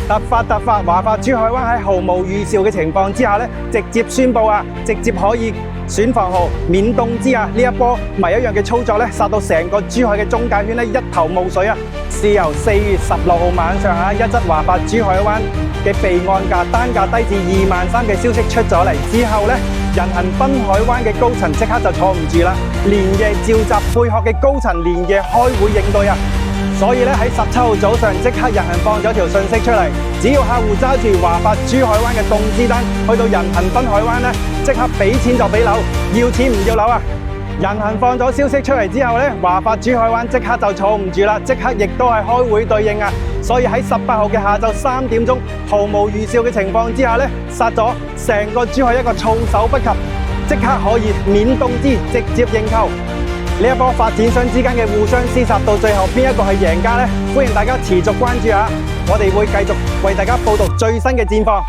突發，華發珠海灣喺毫無預兆嘅情況之下咧，直接宣布啊，直接可以選房號免凍資啊！呢一波謎一樣嘅操作咧，殺到成個珠海嘅中介圈咧一頭霧水啊！是由4月16號晚上一則華發珠海灣嘅備案價單價低至23000嘅消息出咗嚟之後咧，人行濱海灣嘅高層即刻就坐唔住啦，連夜召集貝殼嘅高層連夜開會應對啊！所以咧喺17號早上即刻人行放咗條信息出嚟，只要客戶揸住華發珠海灣嘅凍資單去到人行濱海灣咧，即刻俾錢就俾樓，要錢唔要樓啊！人行放咗消息出嚟之後咧，華發珠海灣即刻就坐唔住啦，即刻亦都係開會對應啊！所以喺18號嘅下晝3點鐘，毫無預兆嘅情況之下咧，殺咗成個珠海一個措手不及，即刻可以免凍資直接認購。呢一波發展商之間嘅互相廝殺，到最後邊一個係贏家呢？歡迎大家持續關注下，我哋會繼續為大家報道最新嘅戰況。